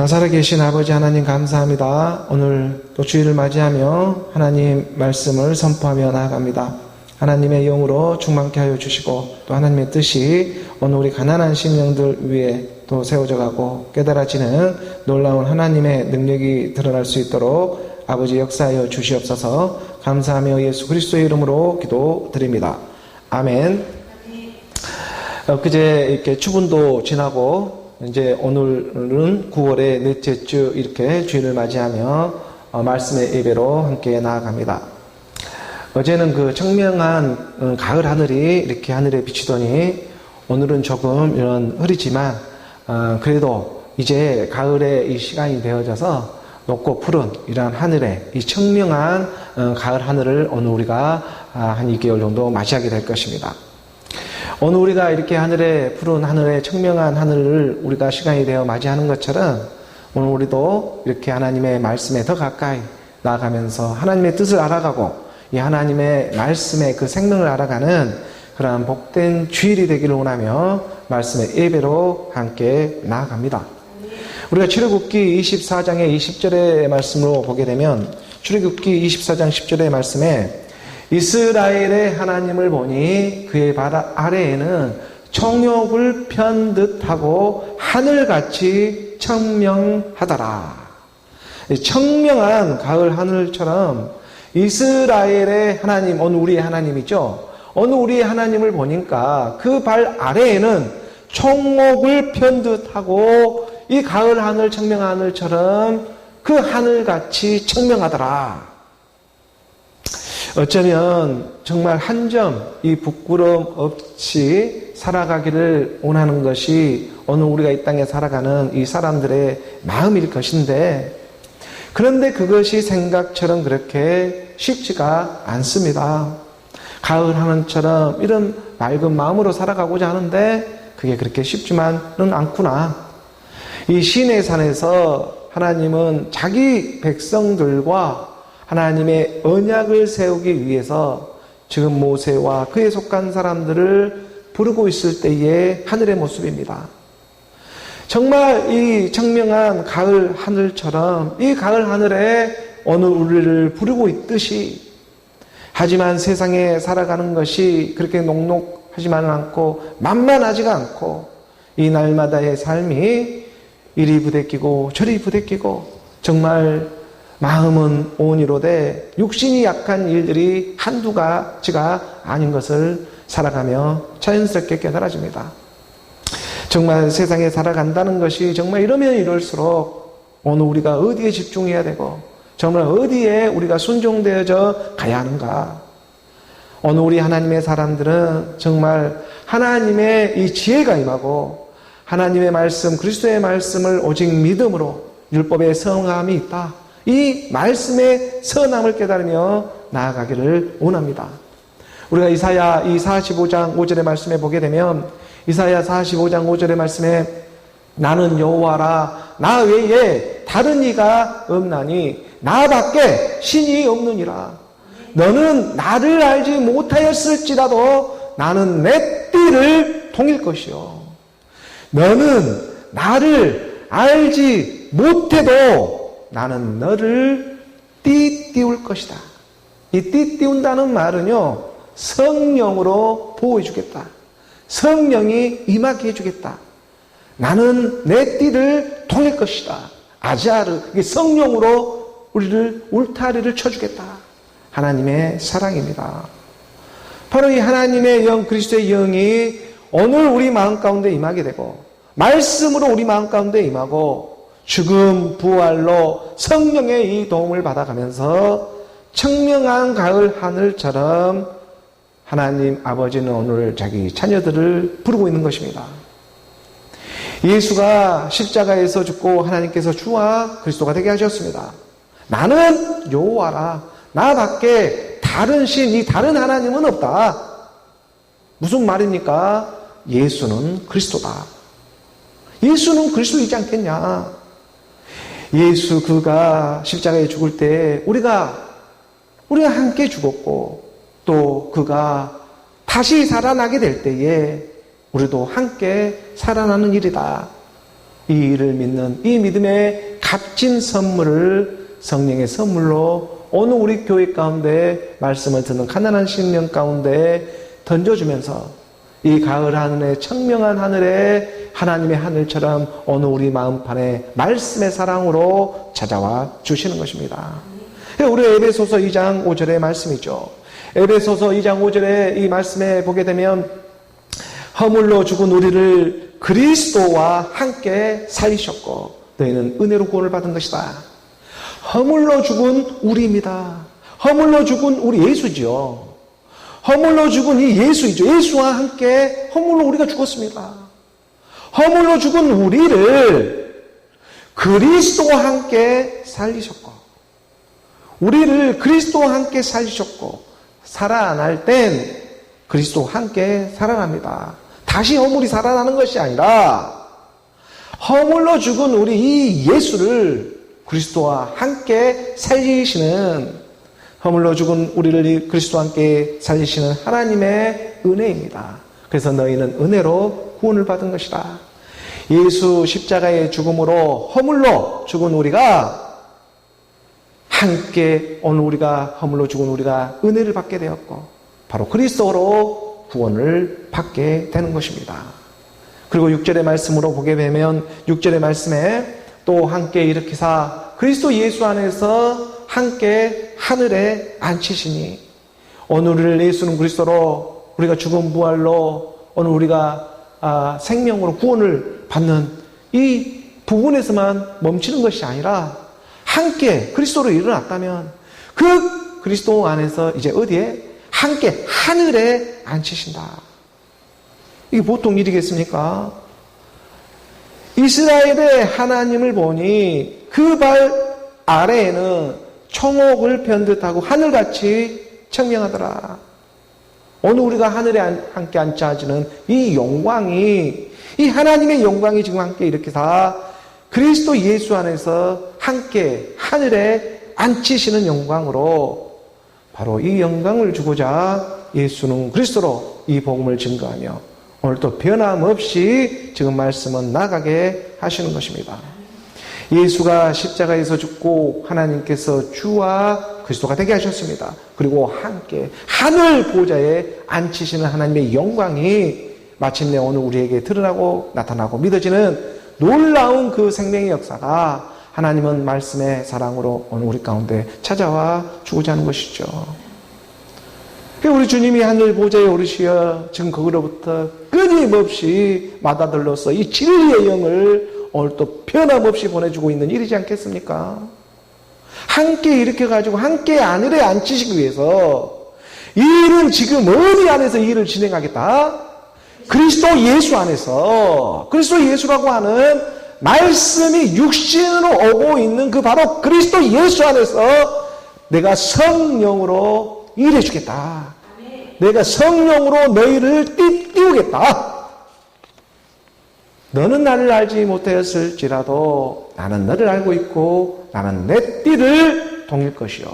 살아계신 아버지 하나님 감사합니다. 오늘 또 주일을 맞이하며 하나님 말씀을 선포하며 나아갑니다. 하나님의 영으로 충만케 하여 주시고 또 하나님의 뜻이 오늘 우리 가난한 심령들 위에 또 세워져 가고 깨달아지는 놀라운 하나님의 능력이 드러날 수 있도록 아버지 역사하여 주시옵소서. 감사하며 예수 그리스도의 이름으로 기도드립니다. 아멘. 그제 이렇게 추분도 지나고 이제 오늘은 9월의 넷째 주 이렇게 주일을 맞이하며 말씀의 예배로 함께 나아갑니다. 어제는 그 청명한 가을 하늘이 이렇게 하늘에 비치더니 오늘은 조금 이런 흐리지만 그래도 이제 가을의 이 시간이 되어져서 높고 푸른 이러한 하늘에 이 청명한 가을 하늘을 오늘 우리가 한 2개월 정도 맞이하게 될 것입니다. 오늘 우리가 이렇게 하늘에 푸른 하늘에 청명한 하늘을 우리가 시간이 되어 맞이하는 것처럼 오늘 우리도 이렇게 하나님의 말씀에 더 가까이 나아가면서 하나님의 뜻을 알아가고 이 하나님의 말씀의 그 생명을 알아가는 그러한 복된 주일이 되기를 원하며 말씀의 예배로 함께 나아갑니다. 우리가 출애굽기 24장의 20절의 말씀으로 보게 되면 출애굽기 24장 10절의 말씀에 이스라엘의 하나님을 보니 그의 바다 아래에는 청욕을 편 듯하고 하늘같이 청명하더라. 청명한 가을 하늘처럼 이스라엘의 하나님, 오늘 우리의 하나님이죠. 오늘 우리의 하나님을 보니까 그 발 아래에는 청옥을 편 듯하고 이 가을 하늘, 청명한 하늘처럼 그 하늘같이 청명하더라. 어쩌면 정말 한 점 이 부끄러움 없이 살아가기를 원하는 것이 오늘 우리가 이 땅에 살아가는 이 사람들의 마음일 것인데 그런데 그것이 생각처럼 그렇게 쉽지가 않습니다. 가을 하늘처럼 이런 맑은 마음으로 살아가고자 하는데 그게 그렇게 쉽지만은 않구나. 이 시내산에서 하나님은 자기 백성들과 하나님의 언약을 세우기 위해서 지금 모세와 그에 속한 사람들을 부르고 있을 때의 하늘의 모습입니다. 정말 이 청명한 가을 하늘처럼 이 가을 하늘에 오늘 우리를 부르고 있듯이 하지만 세상에 살아가는 것이 그렇게 녹록하지만은 않고 만만하지가 않고 이 날마다의 삶이 이리 부대끼고 저리 부대끼고 정말 마음은 온이로되 육신이 약한 일들이 한두 가지가 아닌 것을 살아가며 자연스럽게 깨달아집니다. 정말 세상에 살아간다는 것이 정말 이러면 이럴수록 오늘 우리가 어디에 집중해야 되고 정말 어디에 우리가 순종되어져 가야 하는가. 오늘 우리 하나님의 사람들은 정말 하나님의 이 지혜가 임하고 하나님의 말씀, 그리스도의 말씀을 오직 믿음으로 율법의 성함이 있다. 이 말씀의 선함을 깨달으며 나아가기를 원합니다. 우리가 이사야 이 45장 5절의 말씀에 보게 되면 이사야 45장 5절의 말씀에 나는 여호와라 나 외에 다른 이가 없나니 나밖에 신이 없느니라. 너는 나를 알지 못하였을지라도 나는 내 띠를 통일 것이요. 너는 나를 알지 못해도 나는 너를 띠띠울 것이다. 이 띠띠운다는 말은요, 성령으로 보호해 주겠다. 성령이 임하게 해주겠다. 나는 내 띠를 통일 것이다. 아자르, 이게 성령으로 우리를 울타리를 쳐주겠다. 하나님의 사랑입니다. 바로 이 하나님의 영, 그리스도의 영이 오늘 우리 마음 가운데 임하게 되고 말씀으로 우리 마음 가운데 임하고 죽음, 부활로 성령의 이 도움을 받아가면서 청명한 가을 하늘처럼 하나님 아버지는 오늘 자기 자녀들을 부르고 있는 것입니다. 예수가 십자가에서 죽고 하나님께서 주와 그리스도가 되게 하셨습니다. 나는 여호와라. 나밖에 다른 신, 이 다른 하나님은 없다. 무슨 말입니까? 예수는 그리스도다. 예수는 그리스도이지 않겠냐? 예수 그가 십자가에 죽을 때 우리가 함께 죽었고 또 그가 다시 살아나게 될 때에 우리도 함께 살아나는 일이다. 이 일을 믿는 이 믿음의 값진 선물을 성령의 선물로 오늘 우리 교회 가운데 말씀을 듣는 가난한 심령 가운데 던져주면서 이 가을 하늘에 청명한 하늘에 하나님의 하늘처럼 오늘 우리 마음판에 말씀의 사랑으로 찾아와 주시는 것입니다. 우리 에베소서 2장 5절의 말씀이죠. 에베소서 2장 5절의 이 말씀에 보게 되면 허물로 죽은 우리를 그리스도와 함께 살리셨고 너희는 은혜로 구원을 받은 것이다. 허물로 죽은 우리입니다. 허물로 죽은 우리 예수지요. 허물로 죽은 이 예수이죠. 예수와 함께 허물로 우리가 죽었습니다. 허물로 죽은 우리를 그리스도와 함께 살리셨고 우리를 그리스도와 함께 살리셨고 살아날 땐 그리스도와 함께 살아납니다. 다시 허물이 살아나는 것이 아니라 허물로 죽은 우리 이 예수를 그리스도와 함께 살리시는 허물로 죽은 우리를 그리스도와 함께 살리시는 하나님의 은혜입니다. 그래서 너희는 은혜로 구원을 받은 것이다. 예수 십자가의 죽음으로 허물로 죽은 우리가 함께 오늘 우리가 허물로 죽은 우리가 은혜를 받게 되었고 바로 그리스도로 구원을 받게 되는 것입니다. 그리고 6절의 말씀으로 보게 되면 6절의 말씀에 또 함께 일으키사 그리스도 예수 안에서 함께 하늘에 앉히시니 오늘 예수는 그리스도로 우리가 죽음 부활로 오늘 우리가 생명으로 구원을 받는 이 부분에서만 멈추는 것이 아니라 함께 그리스도로 일어났다면 그 그리스도 안에서 이제 어디에? 함께 하늘에 앉히신다. 이게 보통 일이겠습니까? 이스라엘의 하나님을 보니 그 발 아래에는 청옥을 편듯하고 하늘같이 청명하더라. 오늘 우리가 하늘에 함께 앉혀지는 이 영광이 이 하나님의 영광이 지금 함께 이렇게 다 그리스도 예수 안에서 함께 하늘에 앉히시는 영광으로 바로 이 영광을 주고자 예수는 그리스도로 이 복음을 증거하며 오늘 또 변함없이 지금 말씀은 나가게 하시는 것입니다. 예수가 십자가에서 죽고 하나님께서 주와 그리스도가 되게 하셨습니다. 그리고 함께 하늘 보좌에 앉히시는 하나님의 영광이 마침내 오늘 우리에게 드러나고 나타나고 믿어지는 놀라운 그 생명의 역사가 하나님은 말씀의 사랑으로 오늘 우리 가운데 찾아와 주고자 하는 것이죠. 우리 주님이 하늘 보좌에 오르시어 지금 거기로부터 끊임없이 맏아들로서 이 진리의 영을 오늘 또 변함없이 보내주고 있는 일이지 않겠습니까? 함께 일으켜가지고 함께 하늘에 앉히시기 위해서 이 일은 지금 어디 안에서 이 일을 진행하겠다? 그리스도 예수 안에서 그리스도 예수라고 하는 말씀이 육신으로 오고 있는 그 바로 그리스도 예수 안에서 내가 성령으로 일해주겠다. 내가 성령으로 너희를 띄우겠다. 너는 나를 알지 못하였을지라도 나는 너를 알고 있고 나는 내 띠를 동일 것이요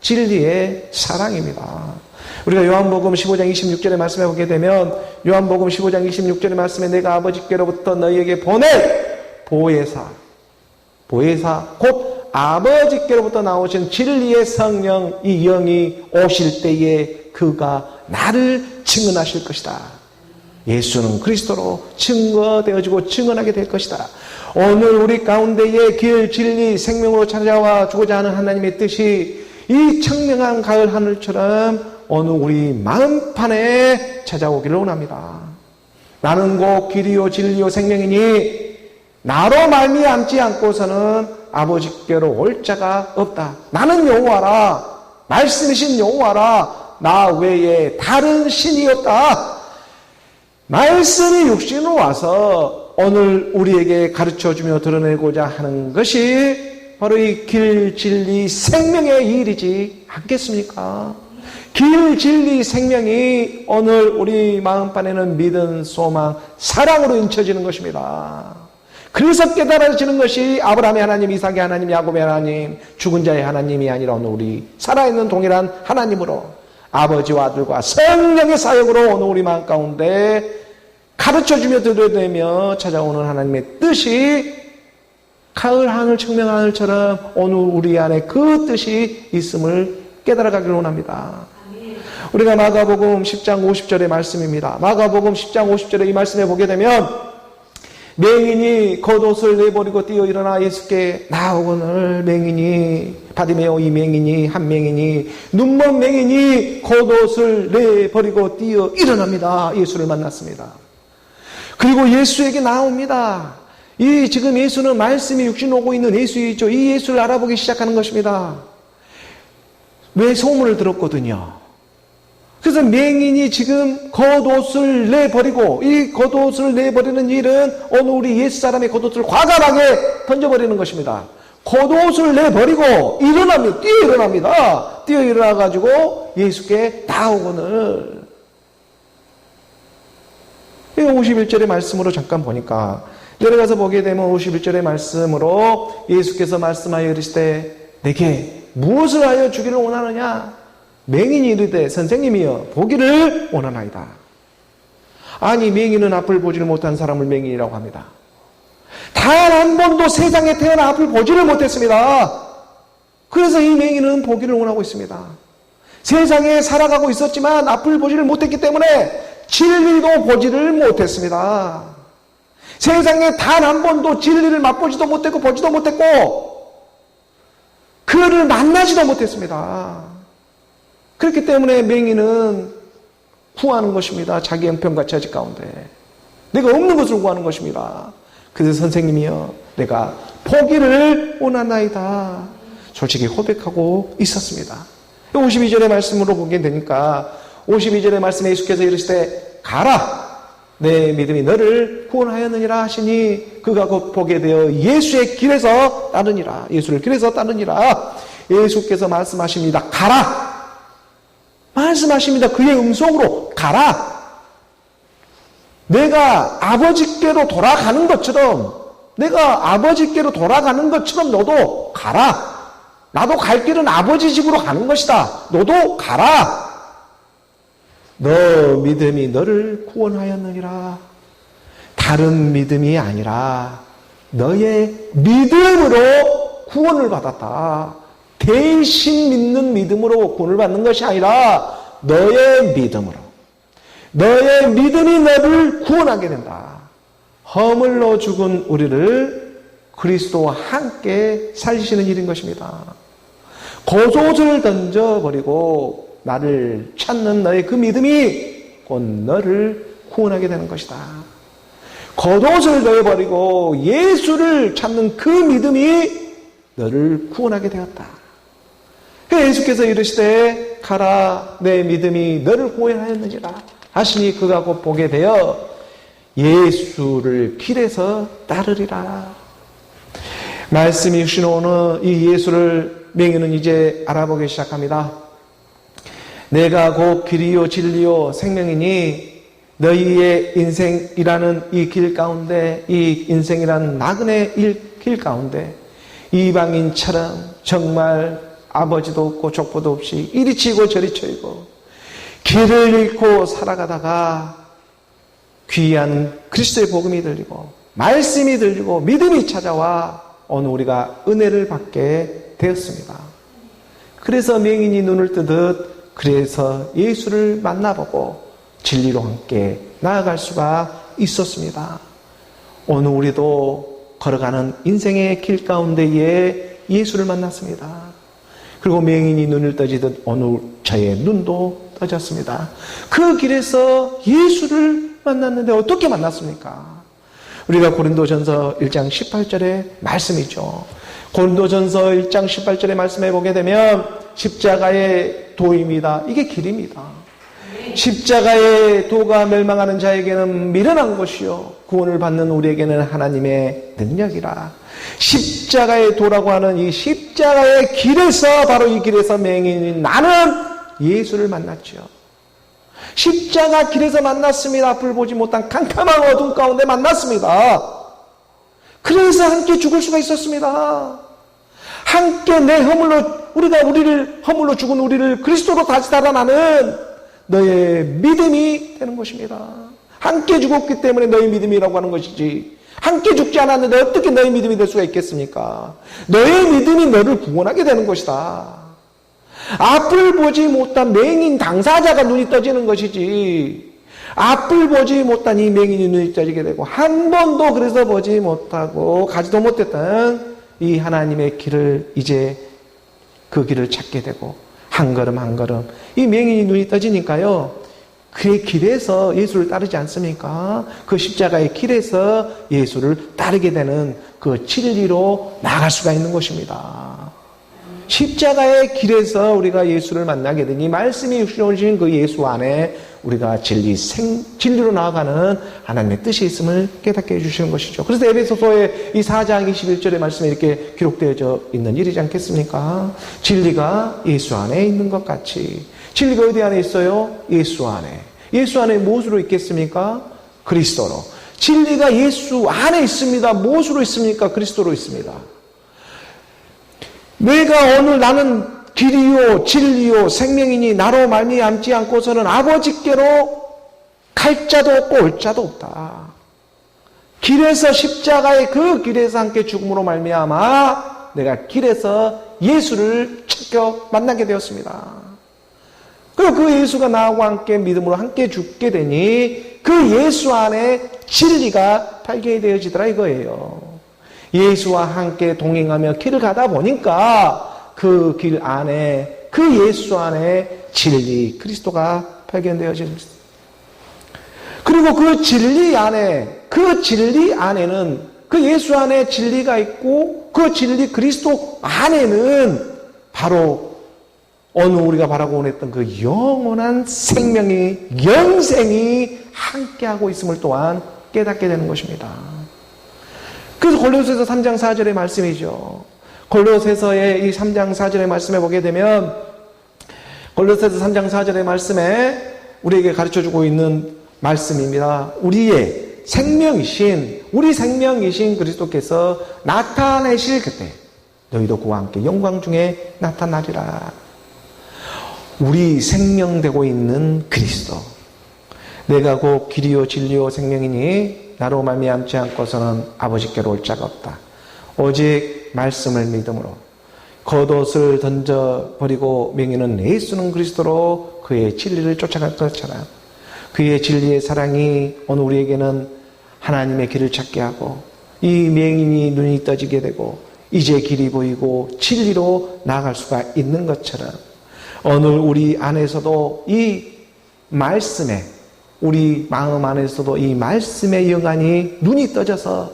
진리의 사랑입니다. 우리가 요한복음 15장 26절의 말씀에 보게 되면 요한복음 15장 26절의 말씀에 내가 아버지께로부터 너희에게 보낼 보혜사 곧 아버지께로부터 나오신 진리의 성령 이 영이 오실 때에 그가 나를 증언하실 것이다. 예수는 그리스도로 증거되어지고 증언하게 될 것이다. 오늘 우리 가운데에 길, 진리, 생명으로 찾아와 주고자 하는 하나님의 뜻이 이 청명한 가을 하늘처럼 오늘 우리 마음판에 찾아오기를 원합니다. 나는 곧 길이요 진리요 생명이니 나로 말미암지 않고서는 아버지께로 올 자가 없다. 나는 여호와라. 말씀이신 여호와라. 나 외에 다른 신이 없다. 말씀이 육신으로 와서 오늘 우리에게 가르쳐주며 드러내고자 하는 것이 바로 이 길, 진리, 생명의 일이지 않겠습니까? 길, 진리, 생명이 오늘 우리 마음판에는 믿음, 소망, 사랑으로 인쳐지는 것입니다. 그래서 깨달아지는 것이 아브라함의 하나님, 이삭의 하나님, 야곱의 하나님, 죽은 자의 하나님이 아니라 오늘 우리 살아있는 동일한 하나님으로 아버지와 아들과 성령의 사역으로 오늘 우리 마음 가운데 가르쳐주며 들려대며 찾아오는 하나님의 뜻이 가을 하늘 청명 하늘처럼 오늘 우리 안에 그 뜻이 있음을 깨달아가기를 원합니다. 우리가 마가복음 10장 50절의 말씀입니다. 마가복음 10장 50절의 이 말씀에 보게 되면 맹인이 겉옷을 내버리고 뛰어 일어나 예수께 나오거늘 맹인이 바디메오 이 맹인이 한 맹인이 눈먼 맹인이 겉옷을 내버리고 뛰어 일어납니다. 예수를 만났습니다. 그리고 예수에게 나옵니다. 이 지금 예수는 말씀이 육신 오고 있는 예수이죠. 이 예수를 알아보기 시작하는 것입니다. 왜 소문을 들었거든요. 그래서 맹인이 지금 겉옷을 내버리고 이 겉옷을 내버리는 일은 오늘 우리 옛사람의 겉옷을 과감하게 던져버리는 것입니다. 겉옷을 내버리고 일어납니다. 뛰어 일어납니다. 뛰어 일어나가지고 예수께 나오거늘. 51절의 말씀으로 잠깐 보니까 내려가서 보게 되면 51절의 말씀으로 예수께서 말씀하여 이르시되 내게 무엇을 하여 주기를 원하느냐? 맹인이 이르되 선생님이여 보기를 원하나이다. 아니 맹인은 앞을 보지를 못한 사람을 맹인이라고 합니다. 단 한 번도 세상에 태어나 앞을 보지를 못했습니다. 그래서 이 맹인은 보기를 원하고 있습니다. 세상에 살아가고 있었지만 앞을 보지를 못했기 때문에 진리도 보지를 못했습니다. 세상에 단 한 번도 진리를 맛보지도 못했고 보지도 못했고 그를 만나지도 못했습니다. 그렇기 때문에 맹인은 구하는 것입니다. 자기 형편과 처지 가운데 내가 없는 것을 구하는 것입니다. 그래서 선생님이여 내가 보기를 원하나이다. 솔직히 고백하고 있었습니다. 52절의 말씀으로 보게 되니까 52절의 말씀에 예수께서 이르시되 가라 내 믿음이 너를 구원하였느니라 하시니 그가 곧 보게 되어 예수의 길에서 따르니라. 예수를 길에서 따르니라. 예수께서 말씀하십니다. 가라. 말씀하십니다. 그의 음성으로 가라. 내가 아버지께로 돌아가는 것처럼 내가 아버지께로 돌아가는 것처럼 너도 가라. 나도 갈 길은 아버지 집으로 가는 것이다. 너도 가라. 너 믿음이 너를 구원하였느니라. 다른 믿음이 아니라 너의 믿음으로 구원을 받았다. 대신 믿는 믿음으로 구원을 받는 것이 아니라 너의 믿음으로. 너의 믿음이 너를 구원하게 된다. 허물로 죽은 우리를 그리스도와 함께 살리시는 일인 것입니다. 겉옷을 던져버리고 나를 찾는 너의 그 믿음이 곧 너를 구원하게 되는 것이다. 겉옷을 내버리고 예수를 찾는 그 믿음이 너를 구원하게 되었다. 예수께서 이르시되 가라 내 믿음이 너를 구원하였느니라 하시니 그가 곧 보게 되어 예수를 길에서 따르리라. 말씀이 주신 오늘 이 예수를 맹인은 이제 알아보기 시작합니다. 내가 곧 길이요 진리요 생명이니 너희의 인생이라는 이 길 가운데 이 인생이라는 나그네 길 가운데 이방인처럼 정말 아버지도 없고 족보도 없이 이리 치고 저리 쳐이고 길을 잃고 살아가다가 귀한 그리스도의 복음이 들리고 말씀이 들리고 믿음이 찾아와 오늘 우리가 은혜를 받게 되었습니다. 그래서 맹인이 눈을 뜨듯 그래서 예수를 만나보고 진리로 함께 나아갈 수가 있었습니다. 오늘 우리도 걸어가는 인생의 길 가운데에 예수를 만났습니다. 그리고 맹인이 눈을 떠지듯 오늘 저의 눈도 떠졌습니다. 그 길에서 예수를 만났는데 어떻게 만났습니까? 우리가 고린도전서 1장 18절의 말씀이죠. 고린도전서 1장 18절의 말씀에 보게 되면 십자가의 도입니다. 이게 길입니다. 십자가의 도가 멸망하는 자에게는 미련한 것이요 구원을 받는 우리에게는 하나님의 능력이라. 십자가의 도라고 하는 이 십자가의 길에서 바로 이 길에서 맹인인 나는 예수를 만났죠. 십자가 길에서 만났습니다. 앞을 보지 못한 캄캄한 어둠 가운데 만났습니다. 그래서 함께 죽을 수가 있었습니다. 함께 내 우리를 허물로 죽은 우리를 그리스도로 다시 살아나는 너의 믿음이 되는 것입니다. 함께 죽었기 때문에 너의 믿음이라고 하는 것이지 함께 죽지 않았는데 어떻게 너의 믿음이 될 수가 있겠습니까? 너의 믿음이 너를 구원하게 되는 것이다. 앞을 보지 못한 맹인 당사자가 눈이 떠지는 것이지, 앞을 보지 못한 이 맹인이 눈이 떠지게 되고 한 번도 그래서 보지 못하고 가지도 못했던 이 하나님의 길을 이제 그 길을 찾게 되고 한 걸음 한 걸음 이 맹인이 눈이 떠지니까요, 그의 길에서 예수를 따르지 않습니까? 그 십자가의 길에서 예수를 따르게 되는 그 진리로 나아갈 수가 있는 것입니다. 십자가의 길에서 우리가 예수를 만나게 되니 말씀이 육신을 오신 그 예수 안에 우리가 진리로 나아가는 하나님의 뜻이 있음을 깨닫게 해주시는 것이죠. 그래서 에베소서의 이 4장 21절의 말씀에 이렇게 기록되어져 있는 일이지 않겠습니까? 진리가 예수 안에 있는 것 같이. 진리가 어디 안에 있어요? 예수 안에. 예수 안에 무엇으로 있겠습니까? 그리스도로. 진리가 예수 안에 있습니다. 무엇으로 있습니까? 그리스도로 있습니다. 내가 오늘 나는 길이요 진리요 생명이니 나로 말미암지 않고서는 아버지께로 갈 자도 없고 올 자도 없다. 길에서 십자가의 그 길에서 함께 죽음으로 말미암아 내가 길에서 예수를 찾겨 만나게 되었습니다. 그리고 그 예수가 나하고 함께 믿음으로 함께 죽게 되니 그 예수 안에 진리가 발견이 되어지더라 이거예요. 예수와 함께 동행하며 길을 가다 보니까 그 길 안에, 그 예수 안에 진리, 그리스도가 발견되어집니다. 그리고 그 진리 안에는 그 예수 안에 진리가 있고 그 진리 그리스도 안에는 바로 오늘 우리가 바라고 원했던 그 영원한 생명이, 영생이 함께하고 있음을 또한 깨닫게 되는 것입니다. 그래서 골로새서 3장 4절의 말씀이죠. 골로새서의 이 3장 4절의 말씀에 보게 되면 골로새서 3장 4절의 말씀에 우리에게 가르쳐주고 있는 말씀입니다. 우리의 생명이신, 우리 생명이신 그리스도께서 나타내실 그때 너희도 그와 함께 영광 중에 나타나리라. 우리 생명되고 있는 그리스도, 내가 곧 길이요 진리요 생명이니 나로 말미암지 않고서는 아버지께로 올 자가 없다. 오직 말씀을 믿음으로 겉옷을 던져버리고 맹인은 예수는 그리스도로 그의 진리를 쫓아갈 것처럼 그의 진리의 사랑이 오늘 우리에게는 하나님의 길을 찾게 하고 이 맹인이 눈이 떠지게 되고 이제 길이 보이고 진리로 나아갈 수가 있는 것처럼 오늘 우리 안에서도 이 말씀에, 우리 마음 안에서도 이 말씀의 영안이 눈이 떠져서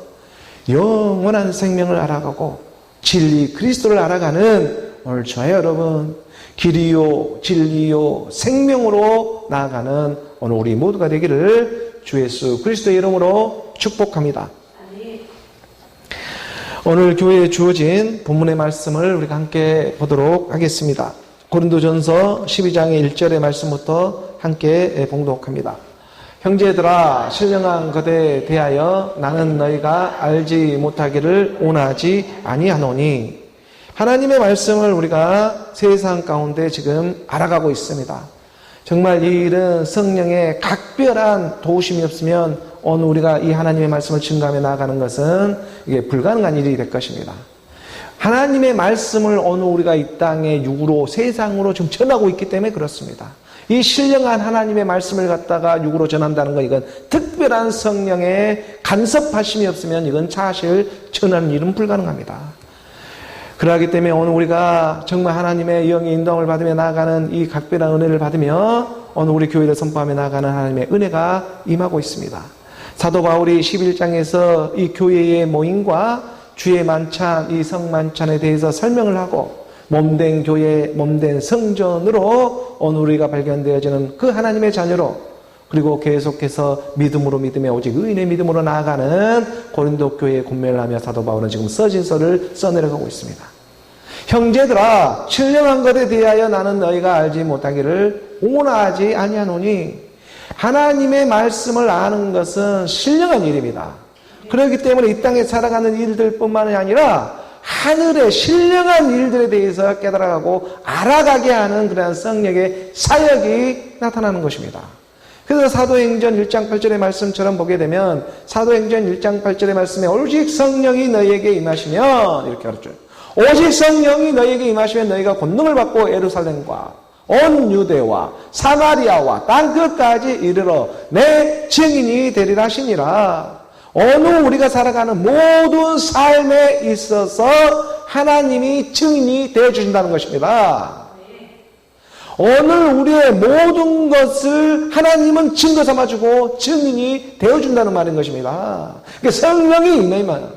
영원한 생명을 알아가고 진리 그리스도를 알아가는 오늘 저와 여러분 길이요 진리요 생명으로 나아가는 오늘 우리 모두가 되기를 주 예수 그리스도의 이름으로 축복합니다. 오늘 교회에 주어진 본문의 말씀을 우리가 함께 보도록 하겠습니다. 고린도전서 12장의 1절의 말씀부터 함께 봉독합니다. 형제들아 신령한 것에 대하여 나는 너희가 알지 못하기를 원하지 아니하노니. 하나님의 말씀을 우리가 세상 가운데 지금 알아가고 있습니다. 정말 이 일은 성령의 각별한 도우심이 없으면 오늘 우리가 이 하나님의 말씀을 증거하며 나아가는 것은 이게 불가능한 일이 될 것입니다. 하나님의 말씀을 오늘 우리가 이 땅에 육으로 세상으로 지금 전하고 있기 때문에 그렇습니다. 이 신령한 하나님의 말씀을 갖다가 육으로 전한다는 건 이건 특별한 성령의 간섭하심이 없으면 이건 사실 전하는 일은 불가능합니다. 그러기 때문에 오늘 우리가 정말 하나님의 영의 인도함을 받으며 나아가는 이 각별한 은혜를 받으며 오늘 우리 교회를 선포하며 나아가는 하나님의 은혜가 임하고 있습니다. 사도 바울이 11장에서 이 교회의 모임과 주의 만찬, 이 성만찬에 대해서 설명을 하고 몸된 교회, 몸된 성전으로 오늘 우리가 발견되어지는 그 하나님의 자녀로 그리고 계속해서 믿음으로 믿음에 오직 의인의 믿음으로 나아가는 고린도 교회에 권면을 하며 사도 바울은 지금 서신서를 써내려가고 있습니다. 형제들아 신령한 것에 대하여 나는 너희가 알지 못하기를 원하지 아니하노니. 하나님의 말씀을 아는 것은 신령한 일입니다. 그렇기 때문에 이 땅에 살아가는 일들뿐만이 아니라 하늘의 신령한 일들에 대해서 깨달아가고 알아가게 하는 그러한 성령의 사역이 나타나는 것입니다. 그래서 사도행전 1장 8절의 말씀처럼 보게 되면 사도행전 1장 8절의 말씀에 오직 성령이 너희에게 임하시면 이렇게 가르쳐요. 오직 성령이 너희에게 임하시면 너희가 권능을 받고 예루살렘과 온 유대와 사마리아와 땅끝까지 이르러 내 증인이 되리라 하시니라. 오늘 우리가 살아가는 모든 삶에 있어서 하나님이 증인이 되어주신다는 것입니다. 오늘 우리의 모든 것을 하나님은 증거 삼아주고 증인이 되어준다는 말인 것입니다. 그러니까 성령이 임하면,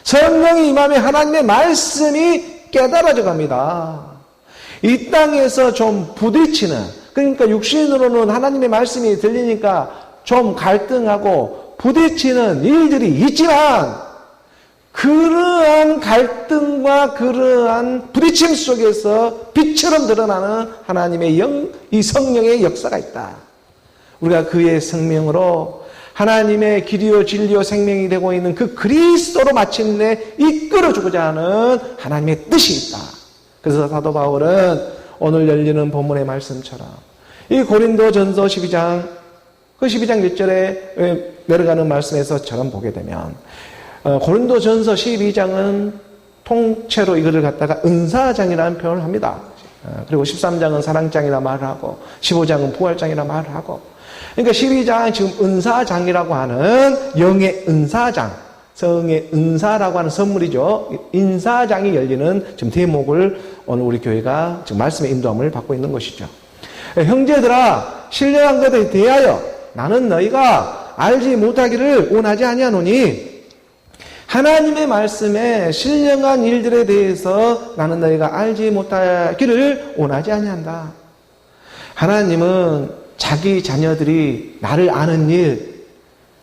성령이 임하면 하나님의 말씀이 깨달아져 갑니다. 이 땅에서 좀 부딪히는, 그러니까 육신으로는 하나님의 말씀이 들리니까 좀 갈등하고 부딪히는 일들이 있지만 그러한 갈등과 그러한 부딪힘 속에서 빛처럼 드러나는 하나님의 이 성령의 역사가 있다. 우리가 그의 생명으로 하나님의 길이요 진리요 생명이 되고 있는 그 그리스도로 마침내 이끌어주고자 하는 하나님의 뜻이 있다. 그래서 사도 바울은 오늘 열리는 본문의 말씀처럼 이 고린도전서 12장 그 12장 1절에 내려가는 말씀에서처럼 보게 되면 고린도전서 12장은 통째로 이거를 갖다가 은사장이라는 표현을 합니다. 그리고 13장은 사랑장이라 말을 하고 15장은 부활장이라 말을 하고, 그러니까 12장은 지금 은사장이라고 하는 영의 은사장, 성의 은사라고 하는 선물이죠. 인사장이 열리는 지금 대목을 오늘 우리 교회가 지금 말씀의 인도함을 받고 있는 것이죠. 형제들아, 신령한 것에 대하여 나는 너희가 알지 못하기를 원하지 아니하노니 하나님의 말씀에 신령한 일들에 대해서 나는 너희가 알지 못하기를 원하지 아니한다. 하나님은 자기 자녀들이 나를 아는 일,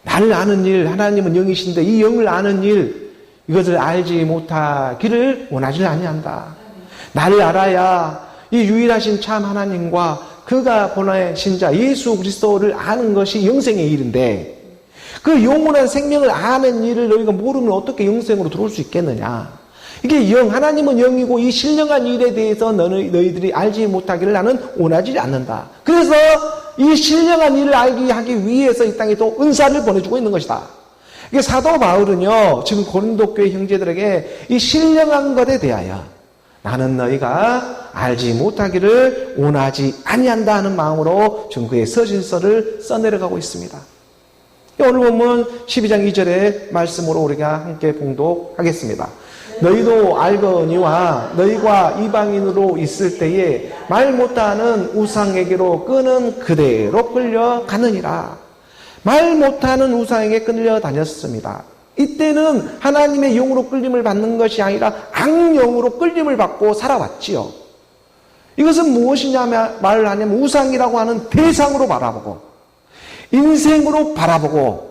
하나님은 영이신데 이 영을 아는 일, 이것을 알지 못하기를 원하지 아니한다. 나를 알아야 이 유일하신 참 하나님과 그가 보내신 자 예수 그리스도를 아는 것이 영생의 일인데 그 영원한 생명을 아는 일을 너희가 모르면 어떻게 영생으로 들어올 수 있겠느냐. 이게 하나님은 영이고 이 신령한 일에 대해서 너희들이 알지 못하기를 나는 원하지 않는다. 그래서 이 신령한 일을 하기 위해서 이 땅에 또 은사를 보내주고 있는 것이다. 이게 사도 바울은요, 지금 고린도 교회 형제들에게 이 신령한 것에 대하여 나는 너희가 알지 못하기를 원하지 아니한다 하는 마음으로 지금 그의 서신서를 써내려가고 있습니다. 오늘 보면 12장 2절의 말씀으로 우리가 함께 봉독하겠습니다. 너희도 알거니와 너희가 이방인으로 있을 때에 말 못하는 우상에게로 끄는 그대로 끌려가느니라. 말 못하는 우상에게 끌려다녔습니다. 이때는 하나님의 영으로 끌림을 받는 것이 아니라 악령으로 끌림을 받고 살아왔지요. 이것은 무엇이냐 말을 하냐면 우상이라고 하는 대상으로 바라보고 인생으로 바라보고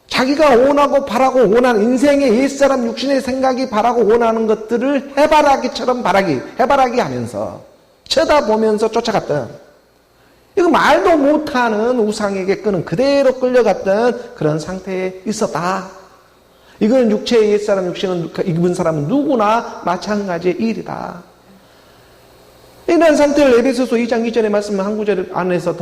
자기가 원하고 바라고 원하는 인생의 옛사람 육신의 생각이 바라고 원하는 것들을 해바라기처럼 해바라기 하면서 쳐다보면서 쫓아갔던, 이거 말도 못하는 우상에게 끄는 그대로 끌려갔던 그런 상태에 있었다. 이건 육체의 옛사람 육신은 입은 사람은 누구나 마찬가지의 일이다. 이런 상태를 에베소서 2장 2절의 말씀 한 구절 안에서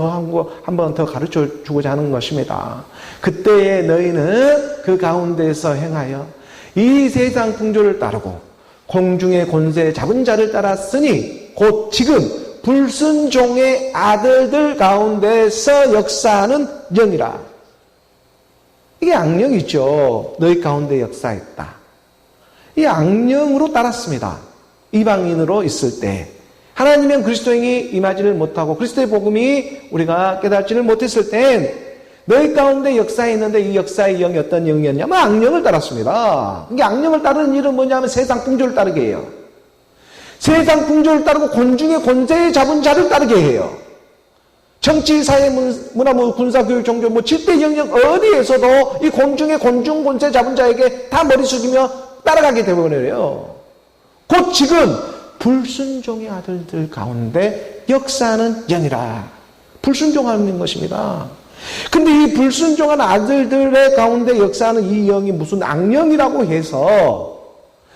한 번 더 가르쳐 주고자 하는 것입니다. 그때에 너희는 그 가운데서 행하여 이 세상 풍조를 따르고 공중의 권세 잡은 자를 따랐으니 곧 지금 불순종의 아들들 가운데서 역사하는 영이라. 이게 악령이죠. 너희 가운데 역사했다. 이 악령으로 따랐습니다. 이방인으로 있을 때 하나님은 그리스도인이 임하지를 못하고 그리스도의 복음이 우리가 깨닫지를 못했을 땐 너희 가운데 역사했는데 이 역사의 영이 어떤 영이었냐면 악령을 따랐습니다. 이게 악령을 따르는 일은 뭐냐면 세상 풍조를 따르게 해요. 세상 풍조를 따르고 공중의 권세에 잡은 자를 따르게 해요. 정치, 사회, 문화, 군사, 교육, 종교 7대 영역 어디에서도 이 공중의 공중 권세 잡은 자에게 다 머리 숙이며 따라가게 되버려요. 곧 지금 불순종의 아들들 가운데 역사하는 영이라. 불순종하는 것입니다. 근데 이 불순종한 아들들의 가운데 역사하는 이 영이 무슨 악령이라고 해서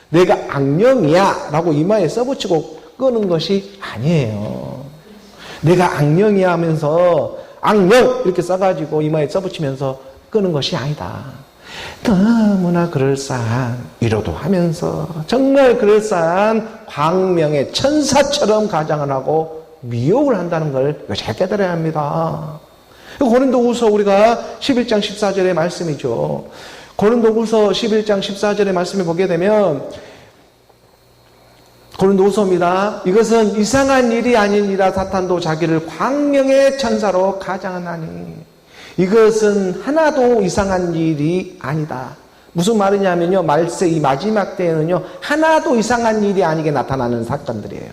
내가 악령이야 라고 이마에 써붙이고 끄는 것이 아니에요. 내가 악령이야 하면서 악령 이렇게 써가지고 이마에 써붙이면서 끄는 것이 아니다. 너무나 그럴싸한 위로도 하면서 정말 그럴싸한 광명의 천사처럼 가장을 하고 미혹을 한다는 걸 잘 깨달아야 합니다. 고린도후서 우리가 11장 14절의 말씀이죠. 고린도후서 11장 14절의 말씀을 보게 되면 고린도후서입니다. 이것은 이상한 일이 아니니라 사탄도 자기를 광명의 천사로 가장하나니 이것은 하나도 이상한 일이 아니다. 무슨 말이냐면요, 말세 이 마지막 때에는요 하나도 이상한 일이 아니게 나타나는 사건들이에요.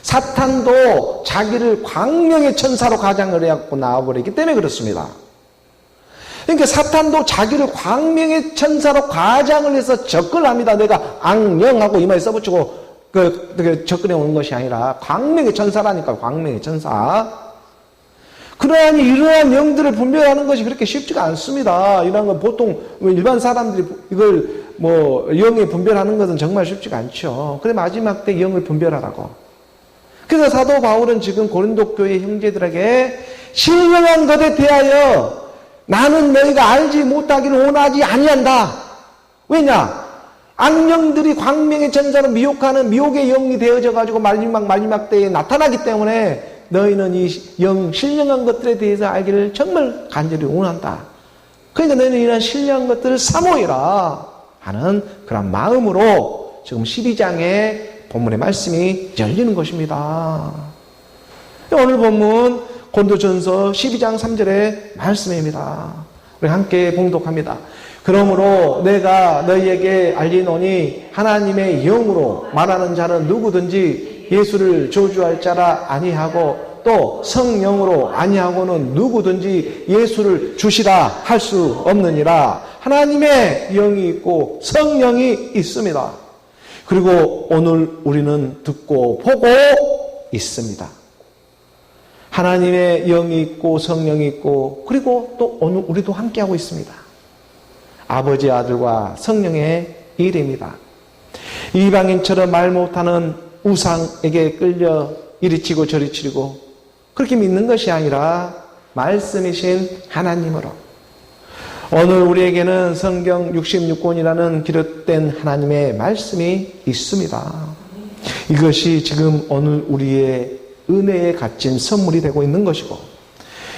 사탄도 자기를 광명의 천사로 가장을 해갖고 나와버리기 때문에 그렇습니다. 그러니까 사탄도 자기를 광명의 천사로 가장을 해서 접근합니다. 내가 악령하고 이마에 써붙이고 접근해 오는 것이 아니라 광명의 천사라니까. 광명의 천사. 그러하니 이러한 영들을 분별하는 것이 그렇게 쉽지가 않습니다. 이런 건 보통 일반 사람들이 이걸 영에 분별하는 것은 정말 쉽지가 않죠. 그래 마지막 때 영을 분별하라고. 그래서 사도 바울은 지금 고린도 교회 형제들에게 신령한 것에 대하여 나는 너희가 알지 못하기를 원하지 아니한다. 왜냐? 악령들이 광명의 천사로 미혹하는 미혹의 영이 되어져 가지고 마지막 때에 나타나기 때문에 너희는 이 신령한 것들에 대해서 알기를 정말 간절히 원한다. 그러니까 너희는 이런 신령한 것들을 사모해라 하는 그런 마음으로 지금 12장의 본문의 말씀이 열리는 것입니다. 오늘 본문 고린도전서 12장 3절의 말씀입니다. 우리 함께 봉독합니다. 그러므로 내가 너희에게 알리노니 하나님의 영으로 말하는 자는 누구든지 예수를 저주할 자라 아니하고 또 성령으로 아니하고는 누구든지 예수를 주시라 할 수 없느니라. 하나님의 영이 있고 성령이 있습니다. 그리고 오늘 우리는 듣고 보고 있습니다. 하나님의 영이 있고 성령이 있고 그리고 또 오늘 우리도 함께하고 있습니다. 아버지, 아들과 성령의 일입니다. 이방인처럼 말 못하는 우상에게 끌려 이리 치고 저리 치고 그렇게 믿는 것이 아니라 말씀이신 하나님으로 오늘 우리에게는 성경 66권이라는 기록된 하나님의 말씀이 있습니다. 이것이 지금 오늘 우리의 은혜에 갇힌 선물이 되고 있는 것이고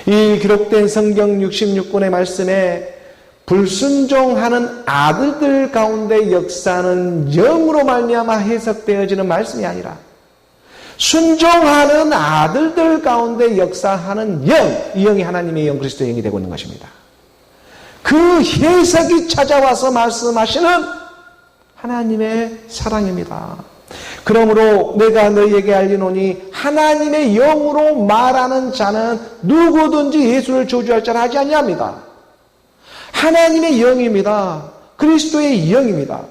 이 기록된 성경 66권의 말씀에 불순종하는 아들들 가운데 역사는 영으로 말미암아 해석되어지는 말씀이 아니라 순종하는 아들들 가운데 역사하는 영, 이 영이 하나님의 영, 그리스도의 영이 되고 있는 것입니다. 그 해석이 찾아와서 말씀하시는 하나님의 사랑입니다. 그러므로 내가 너희에게 알리노니 하나님의 영으로 말하는 자는 누구든지 예수를 저주할 자라 하지 아니합니다. 하나님의 영입니다. 그리스도의 영입니다.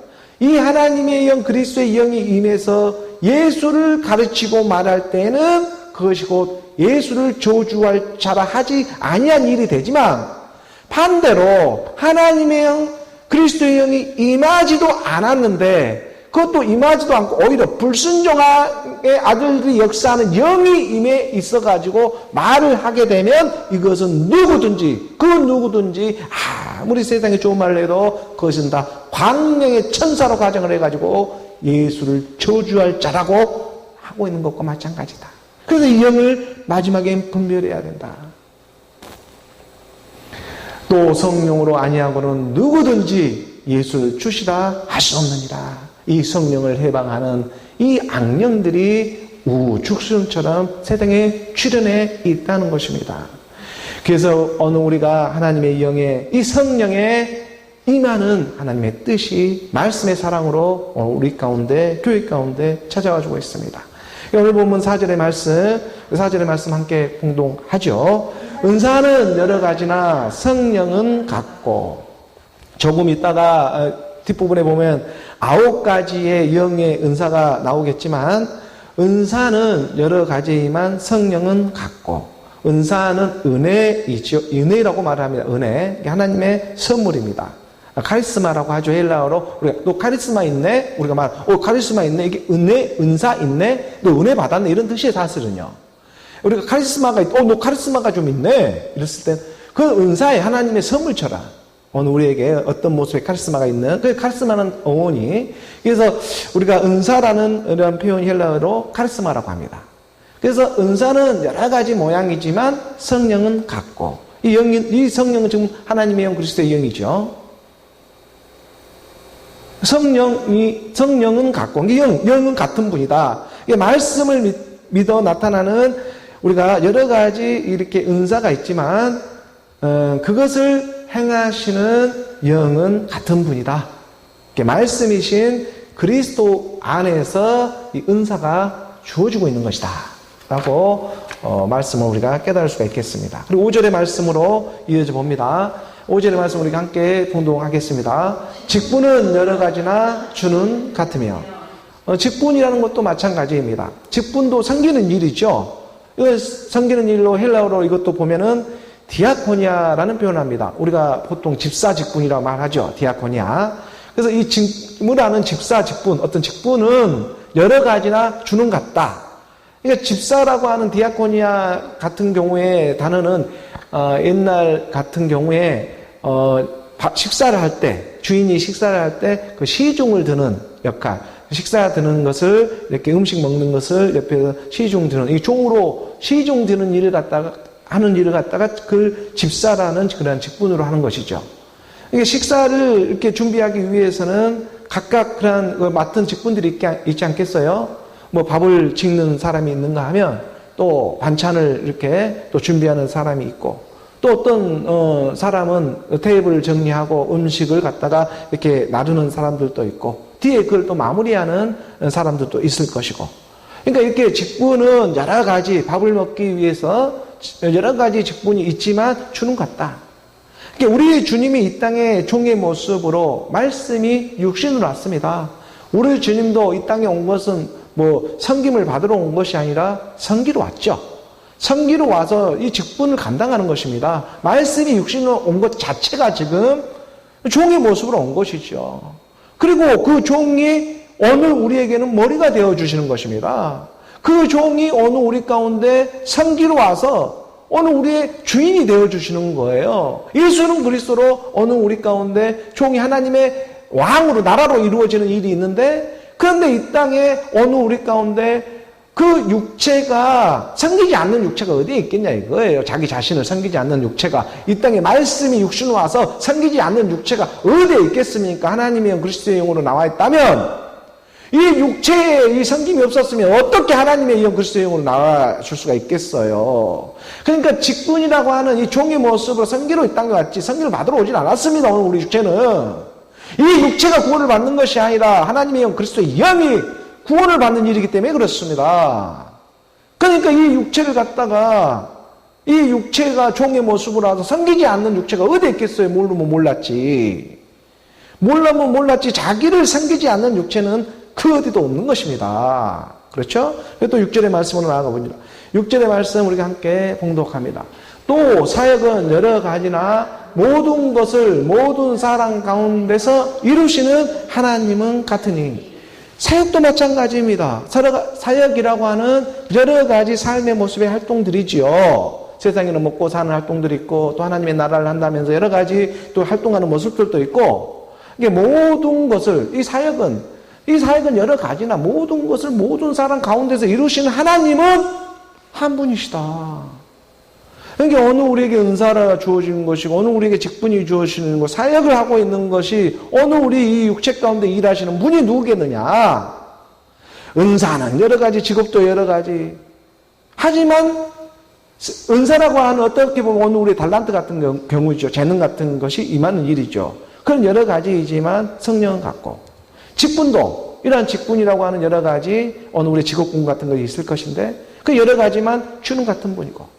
이 하나님의 영, 그리스도의 영이 임해서 예수를 가르치고 말할 때에는 그것이 곧 예수를 저주할 자라 하지 아니한 일이 되지만 반대로 하나님의 영, 그리스도의 영이 임하지도 않았는데 그것도 임하지도 않고 오히려 불순종의 아들들이 역사하는 영이 임해 있어가지고 말을 하게 되면 이것은 누구든지 그 누구든지 아무리 세상에 좋은 말을 해도 그것은 다 광명의 천사로 가정을 해가지고 예수를 저주할 자라고 하고 있는 것과 마찬가지다. 그래서 이 영을 마지막엔 분별해야 된다. 또 성령으로 아니하고는 누구든지 예수를 주시라 할 수 없느니라. 이 성령을 해방하는 이 악령들이 우죽순처럼 세상에 출현해 있다는 것입니다. 그래서 오늘 우리가 하나님의 영의 이 성령에 임하는 하나님의 뜻이 말씀의 사랑으로 우리 가운데 교회 가운데 찾아와주고 있습니다. 오늘 본문 4절의 말씀 함께 공동하죠. 은사는 여러 가지나 성령은 같고 조금 있다가 뒷부분에 보면 9가지의 영의 은사가 나오겠지만 은사는 여러 가지이지만 성령은 같고 은사는 은혜이죠. 은혜라고 말합니다. 은혜. 하나님의 선물입니다. 카리스마라고 하죠. 헬라어로. 우리가 너 카리스마 있네? 우리가 카리스마 있네? 이게 은사 있네? 너 은혜 받았네? 이런 뜻이에요, 사실은요. 우리가 카리스마가 너 카리스마가 좀 있네. 이랬을 때 그 은사에 하나님의 선물 쳐라. 오늘 우리에게 어떤 모습의 카리스마가 있는 그 카리스마는 어원이 그래서 우리가 은사라는 이런 표현 헬라어로 카리스마라고 합니다. 그래서 은사는 여러 가지 모양이지만 성령은 같고 이 성령은 지금 하나님의 영 그리스도의 영이죠. 성령은 같고 영은 같은 분이다. 말씀을 믿어 나타나는 우리가 여러 가지 이렇게 은사가 있지만 그것을 행하시는 영은 같은 분이다. 말씀이신 그리스도 안에서 이 은사가 주어지고 있는 것이다. 라고 말씀을 우리가 깨달을 수가 있겠습니다. 그리고 5절의 말씀으로 이어져 봅니다. 5절의 말씀 우리가 함께 봉독하겠습니다. 직분은 여러 가지나 주는 같으며 직분이라는 것도 마찬가지입니다. 직분도 섬기는 일이죠. 섬기는 일로 헬라어로 이것도 보면은 디아코니아라는 표현을 합니다. 우리가 보통 집사 직분이라고 말하죠. 디아코니아. 그래서 이 직무라는 집사 직분, 어떤 직분은 여러 가지나 주는 같다. 그러니까 집사라고 하는 디아코니아 같은 경우에 단어는 옛날 같은 경우에 식사를 할 때, 주인이 식사를 할 때 그 시중을 드는 역할, 식사 드는 것을 이렇게 음식 먹는 것을 옆에서 시중 드는 이 종으로 시중 드는 일을 갖다가 그 집사라는 그런 직분으로 하는 것이죠. 이게 식사를 이렇게 준비하기 위해서는 각각 그런 맡은 직분들이 있지 않겠어요? 뭐 밥을 짓는 사람이 있는가 하면 또 반찬을 이렇게 또 준비하는 사람이 있고 또 어떤 사람은 테이블을 정리하고 음식을 갖다가 이렇게 나르는 사람들도 있고 뒤에 그걸 또 마무리하는 사람들도 있을 것이고 그러니까 이렇게 직분은 여러 가지 밥을 먹기 위해서 여러 가지 직분이 있지만 주는 것 같다. 그러니까 우리 주님이 이 땅에 종의 모습으로 말씀이 육신으로 왔습니다. 우리 주님도 이 땅에 온 것은 뭐 섬김을 받으러 온 것이 아니라 섬기러 왔죠. 섬기러 와서 이 직분을 감당하는 것입니다. 말씀이 육신으로 온 것 자체가 지금 종의 모습으로 온 것이죠. 그리고 그 종이 오늘 우리에게는 머리가 되어주시는 것입니다. 그 종이 오늘 우리 가운데 섬기러 와서 오늘 우리의 주인이 되어주시는 거예요. 예수는 그리스도로 오늘 우리 가운데 종이 하나님의 왕으로 나라로 이루어지는 일이 있는데 그런데 이 땅에 오늘 우리 가운데 그 육체가 섬기지 않는 육체가 어디에 있겠냐 이거예요. 자기 자신을 섬기지 않는 육체가 이 땅에 말씀이 육신으로 와서 섬기지 않는 육체가 어디에 있겠습니까? 하나님의 그리스도의 영으로 나와 있다면 이 육체에 이 섬김이 없었으면 어떻게 하나님의 영 그리스도의 영으로 나와줄 수가 있겠어요. 그러니까 직분이라고 하는 이 종의 모습으로 섬기러 이 땅에 왔지 섬기를 받으러 오진 않았습니다. 오늘 우리 육체는 이 육체가 구원을 받는 것이 아니라 하나님의 영 그리스도의 영이 구원을 받는 일이기 때문에 그렇습니다. 그러니까 이 육체를 갖다가 이 육체가 종의 모습으로 와서 섬기지 않는 육체가 어디 있겠어요. 모르면 몰랐지. 몰라면 몰랐지. 자기를 섬기지 않는 육체는 그 어디도 없는 것입니다. 그렇죠? 또 6절의 말씀으로 나아가 봅니다. 6절의 말씀 우리가 함께 봉독합니다. 또 사역은 여러 가지나 모든 것을 모든 사람 가운데서 이루시는 하나님은 같으니 사역도 마찬가지입니다. 사역이라고 하는 여러 가지 삶의 모습의 활동들이지요. 세상에는 먹고 사는 활동들이 있고 또 하나님의 나라를 한다면서 여러 가지 또 활동하는 모습들도 있고 이게 모든 것을 이 사역은 여러 가지나 모든 것을 모든 사람 가운데서 이루시는 하나님은 한 분이시다. 그러니까 어느 우리에게 은사가 주어지는 것이고 어느 우리에게 직분이 주어지는 것, 사역을 하고 있는 것이 어느 우리 이 육체 가운데 일하시는 분이 누구겠느냐. 은사는 여러 가지, 직업도 여러 가지. 하지만 은사라고 하는 어떻게 보면 어느 우리의 달란트 같은 경우죠. 재능 같은 것이 임하는 일이죠. 그런 여러 가지이지만 성령은 같고 직분도 이러한 직분이라고 하는 여러 가지 어느 우리 직업군 같은 것이 있을 것인데 그 여러 가지만 주는 같은 분이고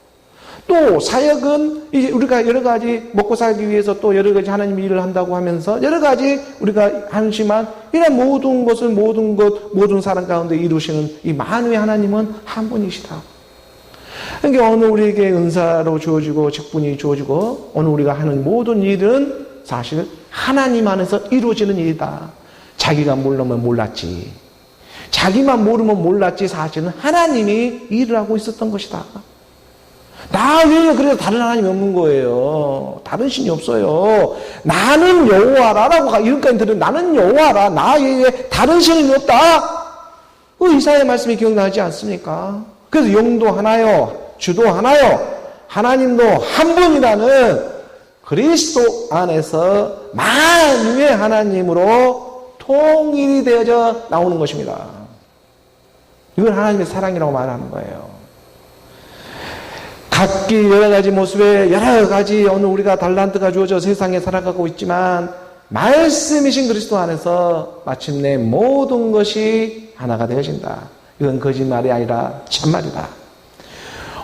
또 사역은 우리가 여러 가지 먹고 살기 위해서 또 여러 가지 하나님의 일을 한다고 하면서 여러 가지 우리가 하지만 이런 모든 것을 모든 사람 가운데 이루시는 이 만유의 하나님은 한 분이시다. 그러니까 어느 우리에게 은사로 주어지고 직분이 주어지고 어느 우리가 하는 모든 일은 사실 하나님 안에서 이루어지는 일이다. 자기가 모르면 몰랐지. 자기만 모르면 몰랐지 사실은 하나님이 일을 하고 있었던 것이다. 나 외에 그래서 다른 하나님이 없는 거예요. 다른 신이 없어요. 나는 여호와라라고 이름까지 들으면 나는 여호와라. 나 외에 다른 신이 없다. 그 이사야의 말씀이 기억나지 않습니까? 그래서 영도 하나요. 주도 하나요. 하나님도 한 분이라는 그리스도 안에서 만유의 하나님으로 통일이 되어져 나오는 것입니다. 이걸 하나님의 사랑이라고 말하는 거예요. 각기 여러 가지 모습에 여러 가지 오늘 우리가 달란트가 주어져 세상에 살아가고 있지만 말씀이신 그리스도 안에서 마침내 모든 것이 하나가 되어진다. 이건 거짓말이 아니라 참말이다.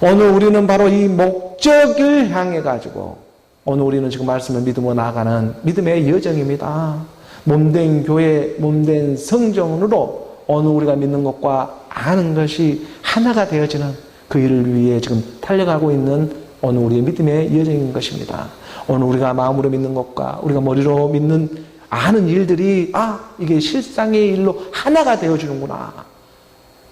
오늘 우리는 바로 이 목적을 향해 가지고 오늘 우리는 지금 말씀을 믿음으로 나아가는 믿음의 여정입니다. 몸된 교회, 몸된 성전으로 오늘 우리가 믿는 것과 아는 것이 하나가 되어지는 그 일을 위해 지금 달려가고 있는 오늘 우리의 믿음의 여정인 것입니다. 오늘 우리가 마음으로 믿는 것과 우리가 머리로 믿는 아는 일들이 이게 실상의 일로 하나가 되어주는구나.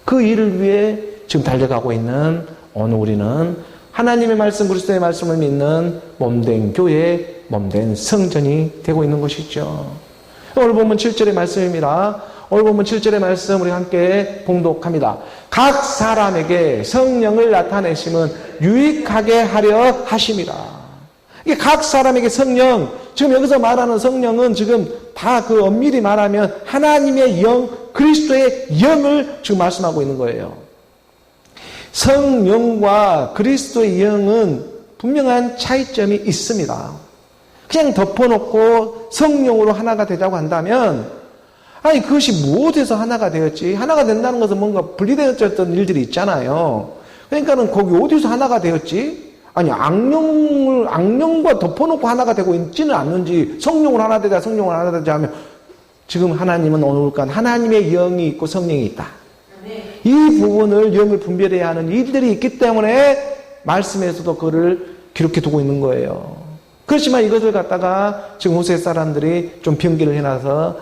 그 일을 위해 지금 달려가고 있는 오늘 우리는 하나님의 말씀, 그리스도의 말씀을 믿는 몸된 교회, 몸된 성전이 되고 있는 것이죠. 오늘 보면 7절의 말씀입니다. 오늘 보면 7절의 말씀 우리 함께 봉독합니다. 각 사람에게 성령을 나타내심은 유익하게 하려 하심이라. 이게 각 사람에게 성령, 지금 여기서 말하는 성령은 지금 다 그 엄밀히 말하면 하나님의 영, 그리스도의 영을 지금 말씀하고 있는 거예요. 성령과 그리스도의 영은 분명한 차이점이 있습니다. 그냥 덮어놓고 성령으로 하나가 되자고 한다면 그것이 무엇에서 하나가 되었지? 하나가 된다는 것은 뭔가 분리되었던 일들이 있잖아요. 그러니까는 거기 어디서 하나가 되었지? 악령과 덮어놓고 하나가 되고 있지는 않는지 성령으로 하나 되자 하면 지금 하나님은 오늘 하나님의 영이 있고 성령이 있다. 이 부분을 영을 분별해야 하는 일들이 있기 때문에 말씀에서도 그거를 기록해 두고 있는 거예요. 그렇지만 이것을 갖다가 지금 후세 사람들이 좀 변기를 해놔서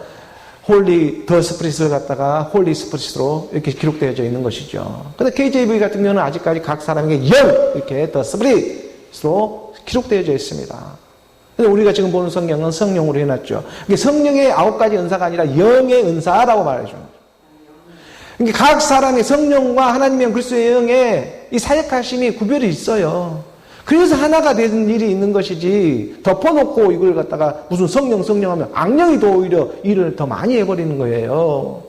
홀리 더 스피릿을 갖다가 홀리 스피릿으로 이렇게 기록되어져 있는 것이죠. 근데 KJV 같은 경우는 아직까지 각 사람에게 영 이렇게 더 스피릿으로 기록되어져 있습니다. 근데 우리가 지금 보는 성경은 성령으로 해놨죠. 이게 성령의 9가지 은사가 아니라 영의 은사라고 말해줍니다. 그러니까 각 사람의 성령과 하나님의 그리스도의 영의 이 사역하심이 구별이 있어요. 그래서 하나가 되는 일이 있는 것이지 덮어놓고 이걸 갖다가 무슨 성령 하면 악령이 더 오히려 일을 더 많이 해버리는 거예요.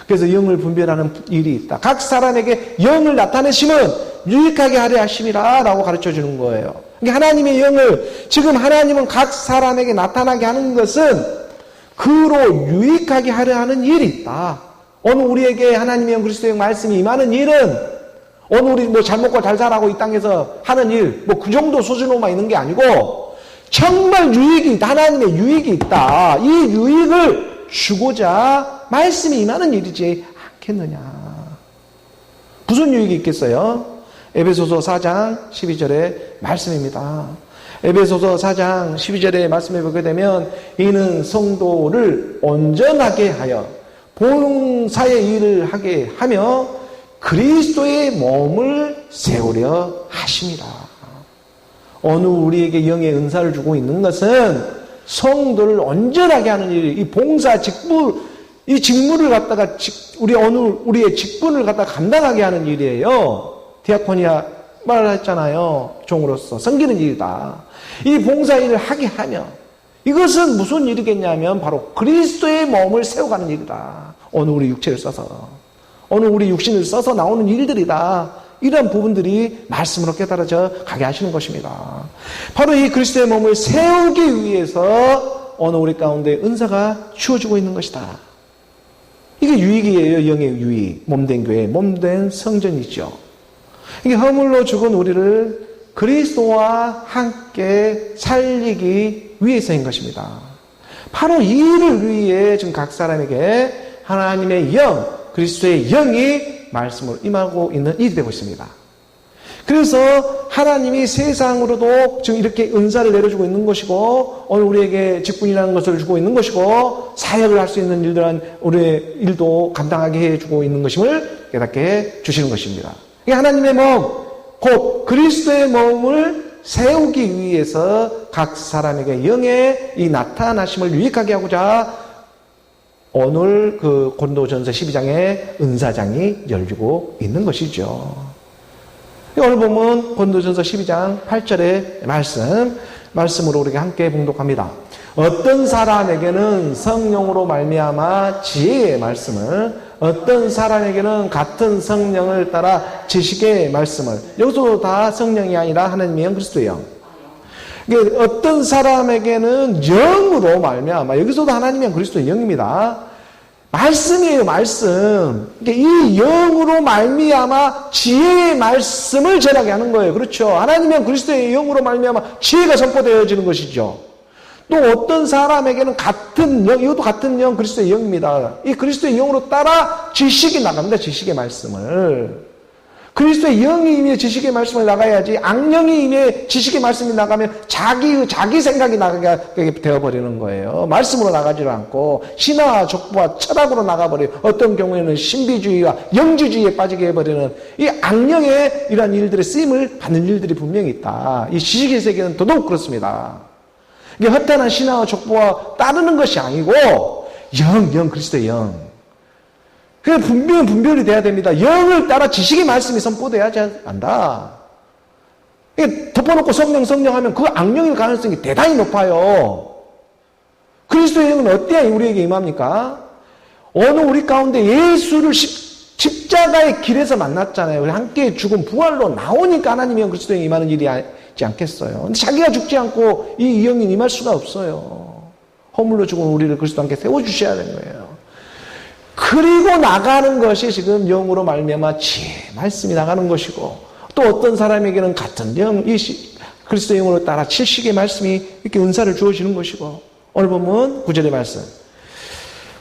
그래서 영을 분별하는 일이 있다. 각 사람에게 영을 나타내심은 유익하게 하려 하심이라 라고 가르쳐 주는 거예요. 그러니까 하나님의 영을 지금 하나님은 각 사람에게 나타나게 하는 것은 그로 유익하게 하려 하는 일이 있다. 오늘 우리에게 하나님의 영 그리스도의 말씀이 임하는 일은 오늘 우리 잘 먹고 잘 살아고 이 땅에서 하는 일 그 정도 수준으로만 있는 게 아니고 정말 유익이 있다. 하나님의 유익이 있다. 이 유익을 주고자 말씀이 임하는 일이지 않겠느냐. 무슨 유익이 있겠어요? 에베소서 4장 12절의 말씀입니다. 에베소서 4장 12절의 말씀에 보게 되면 이는 성도를 온전하게 하여 봉사의 일을 하게 하며 그리스도의 몸을 세우려 하심이라. 오늘 우리에게 영의 은사를 주고 있는 것은 성도를 온전하게 하는 일, 이 봉사 직분, 이 직무를 갖다가 우리의 직분을 갖다가 감당하게 하는 일이에요. 디아코니아 말했잖아요. 종으로서 섬기는 일이다. 이 봉사 일을 하게 하며 이것은 무슨 일이겠냐면 바로 그리스도의 몸을 세워가는 일이다. 오늘 우리 육체를 써서 오늘 우리 육신을 써서 나오는 일들이다. 이런 부분들이 말씀으로 깨달아져 가게 하시는 것입니다. 바로 이 그리스도의 몸을 세우기 위해서 오늘 우리 가운데 은사가 주어지고 있는 것이다. 이게 유익이에요. 영의 유익. 몸된 교회, 몸된 성전이죠. 이게 허물로 죽은 우리를 그리스도와 함께 살리기 위해서인 것입니다. 바로 이 일을 위해 지금 각 사람에게 하나님의 영, 그리스도의 영이 말씀으로 임하고 있는 일이 되고 있습니다. 그래서 하나님이 세상으로도 지금 이렇게 은사를 내려주고 있는 것이고 오늘 우리에게 직분이라는 것을 주고 있는 것이고 사역을 할 수 있는 일들은 우리의 일도 감당하게 해주고 있는 것임을 깨닫게 해주시는 것입니다. 이게 하나님의 몸, 곧 그리스도의 몸을 세우기 위해서 각 사람에게 영의 이 나타나심을 유익하게 하고자 오늘 그 고린도전서 12장의 은사장이 열리고 있는 것이죠. 오늘 보면 고린도전서 12장 8절의 말씀으로 우리가 함께 봉독합니다. 어떤 사람에게는 성령으로 말미암아 지혜의 말씀을, 어떤 사람에게는 같은 성령을 따라 지식의 말씀을. 여기서 다 성령이 아니라 하나님의 영, 그리스도의 영. 어떤 사람에게는 영으로 말미암아, 여기서도 하나님의 영, 그리스도의 영입니다. 말씀이에요, 말씀. 이 영으로 말미암아 지혜의 말씀을 전하게 하는 거예요. 그렇죠? 하나님의 그리스도의 영으로 말미암아 지혜가 선포되어지는 것이죠. 또 어떤 사람에게는 같은 영, 이것도 같은 영, 그리스도의 영입니다. 이 그리스도의 영으로 따라 지식이 나갑니다. 지식의 말씀을. 그리스도의 영이 임해 지식의 말씀을 나가야지, 악령이 임해 지식의 말씀이 나가면 자기 생각이 나가게 되어버리는 거예요. 말씀으로 나가지를 않고 신화와 족보와 철학으로 나가버려요. 어떤 경우에는 신비주의와 영주주의에 빠지게 해버리는 이 악령의 이러한 일들의 쓰임을 받는 일들이 분명히 있다. 이 지식의 세계는 더더욱 그렇습니다. 이게 허탄한 신화와 족보와 따르는 것이 아니고 영, 그리스도의 영. 그래서 분별이 돼야 됩니다. 영을 따라 지식의 말씀이 선포돼야지 한다. 이게 덮어놓고 성령 하면 그 악령일 가능성이 대단히 높아요. 그리스도의 영은 어때야 우리에게 임합니까? 어느 우리 가운데 예수를 십자가의 길에서 만났잖아요. 함께 죽은 부활로 나오니까 하나님의 영, 그리스도의 영 임하는 일이 있지 않겠어요. 근데 자기가 죽지 않고 이 영이 임할 수가 없어요. 허물로 죽은 우리를 그리스도와 함께 세워주셔야 되는 거예요. 그리고 나가는 것이 지금 영으로 말미암아 지혜 말씀이 나가는 것이고, 또 어떤 사람에게는 같은 영, 이 그리스도의 영으로 따라 지식의 말씀이 이렇게 은사를 주어지는 것이고, 오늘 보면 9절의 말씀.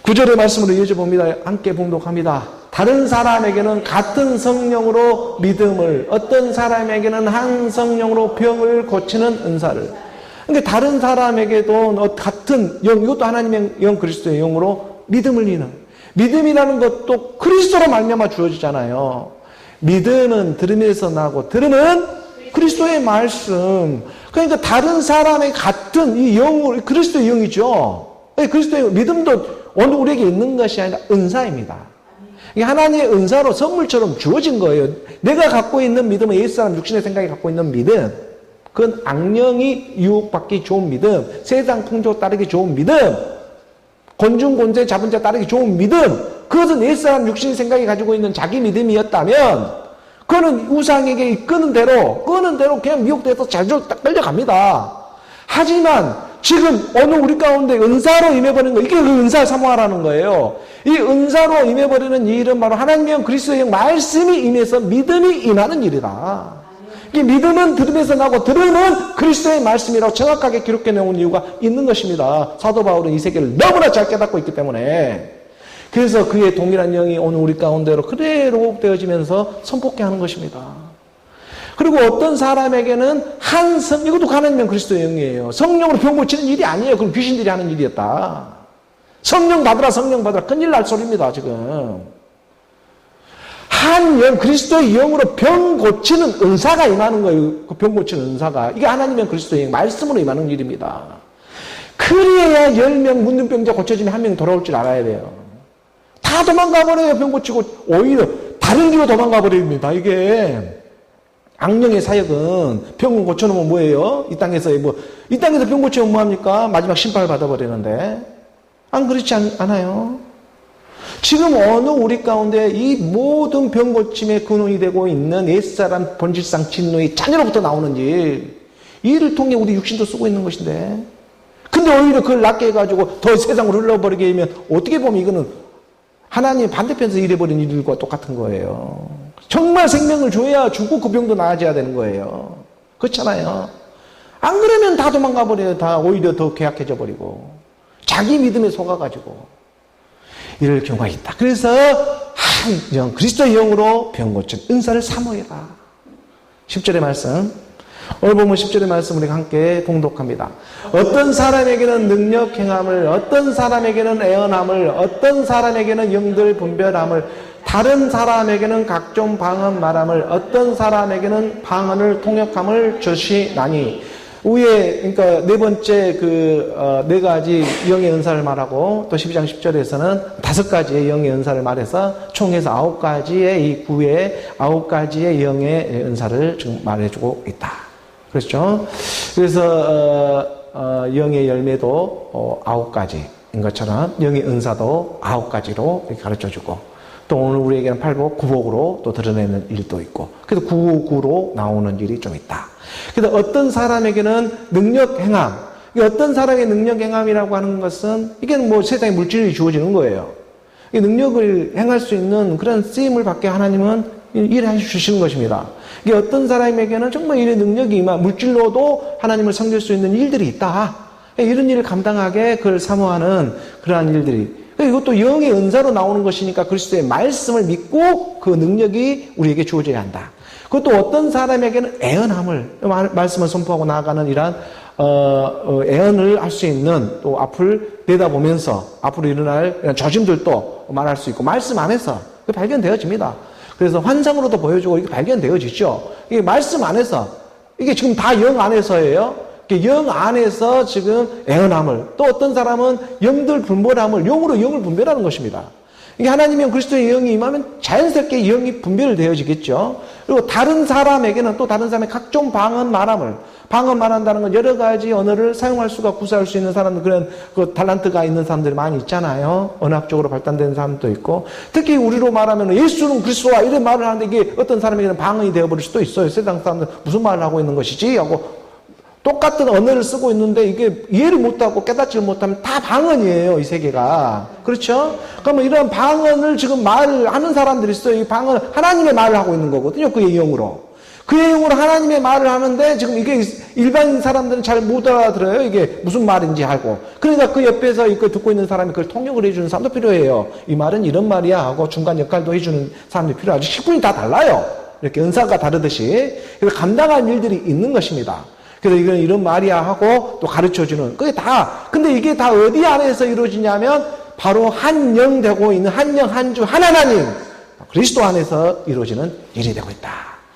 9절의 말씀으로 이어져 봅니다. 함께 봉독합니다. 다른 사람에게는 같은 성령으로 믿음을, 어떤 사람에게는 한 성령으로 병을 고치는 은사를. 그러니까 다른 사람에게도 같은 영, 이것도 하나님의 영, 그리스도의 영으로 믿음을 이는. 믿음이라는 것도 그리스도로 말미암아 주어지잖아요. 믿음은 들음에서 나고 들음은 그리스도의 말씀. 그러니까 다른 사람의 같은 이 영으로, 그리스도의 영이죠. 그리스도의 믿음도 오늘 우리에게 있는 것이 아니라 은사입니다. 이게 하나님의 은사로 선물처럼 주어진 거예요. 내가 갖고 있는 믿음은 옛사람 육신의 생각이 갖고 있는 믿음, 그건 악령이 유혹받기 좋은 믿음, 세상 풍조 따르기 좋은 믿음, 곤중곤세 잡은 자 따르기 좋은 믿음, 그것은 옛사람 육신의 생각이 가지고 있는 자기 믿음이었다면 그거는 우상에게 이끄는 대로 그냥 미혹돼서 잘잘 끌려갑니다. 하지만 지금 어느 우리 가운데 은사로 임해버리는 거, 이게 그 은사 사모하라는 거예요. 이 은사로 임해버리는 이 일은 바로 하나님의 영, 그리스도의 영 말씀이 임해서 믿음이 임하는 일이다. 이 믿음은 들음에서 나고 들음은 그리스도의 말씀이라고 정확하게 기록해 놓은 이유가 있는 것입니다. 사도 바울은 이 세계를 너무나 잘 깨닫고 있기 때문에. 그래서 그의 동일한 영이 오늘 우리 가운데로 그대로 되어지면서 선포케 하는 것입니다. 그리고 어떤 사람에게는 이것도 하나님의 그리스도의 영이에요. 성령으로 병 고치는 일이 아니에요. 그럼 귀신들이 하는 일이었다. 성령 받으라 큰일 날 소리입니다 지금. 한 영, 그리스도의 영으로 병 고치는 은사가 임하는 거예요. 그 병 고치는 은사가. 이게 하나님의 그리스도의 영, 말씀으로 임하는 일입니다. 그래야 10명 문둥병자 고쳐지면 1명이 돌아올 줄 알아야 돼요. 다 도망가버려요. 병 고치고. 오히려 다른 길로 도망가버립니다. 이게 악령의 사역은 병을 고쳐놓으면 뭐예요? 이 땅에서 병 고치면 뭐합니까? 마지막 심판을 받아버리는데. 안 그렇지 않아요? 지금 어느 우리 가운데 이 모든 병 고침의 근원이 되고 있는 옛사람 본질상 진노의 자녀로부터 나오는 일, 이 일을 통해 우리 육신도 쓰고 있는 것인데, 근데 오히려 그걸 낫게 해가지고 더 세상으로 흘러버리게 하면 어떻게 보면 이거는 하나님 반대편에서 일해버린 일과 똑같은 거예요. 정말 생명을 줘야 죽고 그 병도 나아져야 되는 거예요. 그렇잖아요. 안 그러면 다 도망가 버려요. 다 오히려 더 괴악해져 버리고 자기 믿음에 속아가지고 이럴 경우가 있다. 그래서 한 영, 그리스도의 영으로 병 고친 은사를 사모해라. 10절의 말씀, 오늘 보면 10절의 말씀 우리가 함께 봉독합니다. 어떤 사람에게는 능력 행함을, 어떤 사람에게는 애언함을, 어떤 사람에게는 영들 분별함을, 다른 사람에게는 각종 방언 말함을, 어떤 사람에게는 방언을 통역함을 주시나니. 위에, 그러니까 네 번째 네 가지 영의 은사를 말하고, 또 12장 10절에서는 5가지의 영의 은사를 말해서 총해서 9가지의 이 구에 9가지의 영의 은사를 지금 말해주고 있다. 그렇죠? 그래서 영의 열매도 9가지인 것처럼 영의 은사도 9가지로 이렇게 가르쳐주고, 또 오늘 우리에게는 팔복, 구복으로 또 드러내는 일도 있고, 그래서 구구로 나오는 일이 좀 있다. 그래서 어떤 사람에게는 능력 행함, 어떤 사람의 능력 행함이라고 하는 것은 이게 뭐 세상에 물질이 주어지는 거예요. 이 능력을 행할 수 있는 그런 쓰임을 받게 하나님은 일해 주시는 것입니다. 이게 어떤 사람에게는 정말 이런 능력이 물질로도 하나님을 섬길 수 있는 일들이 있다. 이런 일을 감당하게 그걸 사모하는 그러한 일들이. 이것도 영의 은사로 나오는 것이니까 그리스도의 말씀을 믿고 그 능력이 우리에게 주어져야 한다. 그것도 어떤 사람에게는 애언함을, 말씀을 선포하고 나아가는 이러한 애언을 할 수 있는, 또 앞을 내다보면서 앞으로 일어날 조짐들도 말할 수 있고, 말씀 안에서 발견되어집니다. 그래서 환상으로도 보여주고 이게 발견되어지죠. 이게 말씀 안에서, 이게 지금 다 영 안에서예요. 영 안에서 지금 애언함을, 또 어떤 사람은 영들 분별함을, 영으로 영을 분별하는 것입니다. 이게 하나님의 그리스도의 영이 임하면 자연스럽게 영이 분별되어지겠죠. 그리고 다른 사람에게는 또 다른 사람의 각종 방언 말함을, 방언 말한다는 건 여러 가지 언어를 사용할 수가, 구사할 수 있는 사람들, 그런 그 달란트가 있는 사람들이 많이 있잖아요. 언학적으로 발달된 사람도 있고, 특히 우리로 말하면 예수는 그리스도와 이런 말을 하는데 이게 어떤 사람에게는 방언이 되어버릴 수도 있어요. 세상 사람들 무슨 말을 하고 있는 것이지? 하고 똑같은 언어를 쓰고 있는데 이게 이해를 못하고 깨닫지를 못하면 다 방언이에요, 이 세계가. 그렇죠? 그러면 이런 방언을 지금 말하는 사람들이 있어요. 이 방언, 하나님의 말을 하고 있는 거거든요, 그의 영으로. 그의 영으로 하나님의 말을 하는데 지금 이게 일반 사람들은 잘 못 알아들어요. 이게 무슨 말인지 알고. 그러니까 그 옆에서 이거 듣고 있는 사람이 그걸 통역을 해주는 사람도 필요해요. 이 말은 이런 말이야 하고 중간 역할도 해주는 사람이 필요하죠. 식분이 다 달라요. 이렇게 은사가 다르듯이. 그래서 감당할 일들이 있는 것입니다. 그래서 이건 이런 말이야 하고 또 가르쳐주는, 그게 다, 근데 이게 다 어디 안에서 이루어지냐면 바로 한 영 되고 있는 한 영 한 주 한 하나님 그리스도 안에서 이루어지는 일이 되고 있다.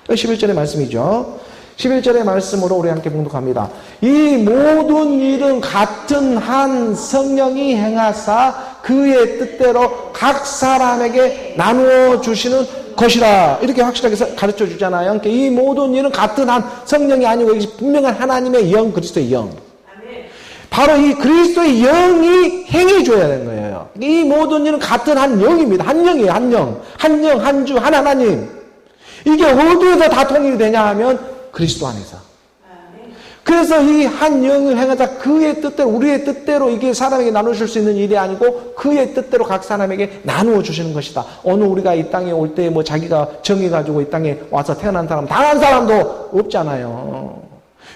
11절의 말씀이죠. 11절의 말씀으로 우리 함께 봉독합니다. 이 모든 일은 같은 한 성령이 행하사 그의 뜻대로 각 사람에게 나누어 주시는 것이라. 이렇게 확실하게 가르쳐 주잖아요. 그러니까 이 모든 일은 같은 한 성령이 아니고 분명한 하나님의 영, 그리스도의 영. 바로 이 그리스도의 영이 행해줘야 되는 거예요. 이 모든 일은 같은 한 영입니다. 한 영이에요. 한 영. 한 영, 한 주, 한 하나님. 이게 어디에서 다 통일이 되냐 하면 그리스도 안에서. 그래서 이 한 영을 행하자 그의 뜻대로, 우리의 뜻대로 이게 사람에게 나누실 수 있는 일이 아니고 그의 뜻대로 각 사람에게 나누어 주시는 것이다. 오늘 우리가 이 땅에 올 때 뭐 자기가 정해가지고 이 땅에 와서 태어난 사람, 당한 사람도 없잖아요.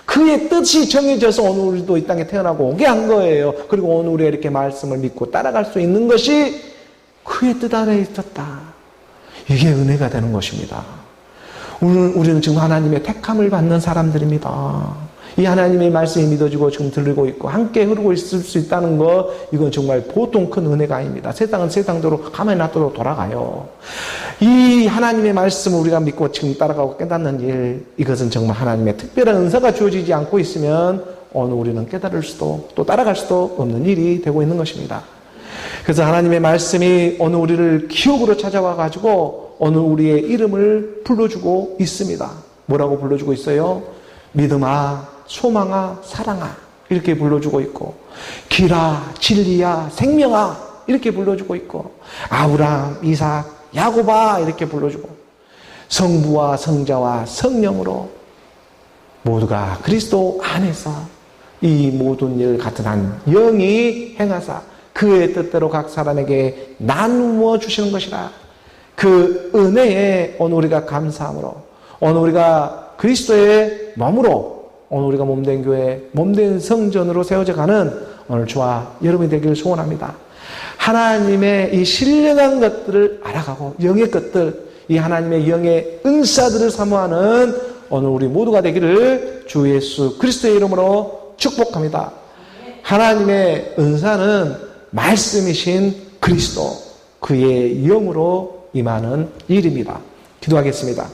그의 뜻이 정해져서 오늘 우리도 이 땅에 태어나고 오게 한 거예요. 그리고 오늘 우리가 이렇게 말씀을 믿고 따라갈 수 있는 것이 그의 뜻 안에 있었다. 이게 은혜가 되는 것입니다. 우리는 지금 하나님의 택함을 받는 사람들입니다. 이 하나님의 말씀이 믿어지고 지금 들리고 있고 함께 흐르고 있을 수 있다는 거, 이건 정말 보통 큰 은혜가 아닙니다. 세상은 세상대로 가만히 놔둬도 돌아가요. 이 하나님의 말씀을 우리가 믿고 지금 따라가고 깨닫는 일, 이것은 정말 하나님의 특별한 은사가 주어지지 않고 있으면 오늘 우리는 깨달을 수도 또 따라갈 수도 없는 일이 되고 있는 것입니다. 그래서 하나님의 말씀이 오늘 우리를 기억으로 찾아와 가지고 오늘 우리의 이름을 불러주고 있습니다. 뭐라고 불러주고 있어요? 믿음아, 소망아, 사랑아, 이렇게 불러주고 있고, 길아, 진리야, 생명아, 이렇게 불러주고 있고, 아브라함, 이삭, 야곱아, 이렇게 불러주고, 성부와 성자와 성령으로 모두가 그리스도 안에서 이 모든 일 같은 한 영이 행하사 그의 뜻대로 각 사람에게 나누어 주시는 것이라. 그 은혜에 오늘 우리가 감사함으로, 오늘 우리가 그리스도의 몸으로, 오늘 우리가 몸된 교회, 몸된 성전으로 세워져 가는 오늘 저와 여러분이 되기를 소원합니다. 하나님의 이 신령한 것들을 알아가고 영의 것들, 이 하나님의 영의 은사들을 사모하는 오늘 우리 모두가 되기를 주 예수 그리스도의 이름으로 축복합니다. 하나님의 은사는 말씀이신 그리스도, 그의 영으로 임하는 일입니다. 기도하겠습니다.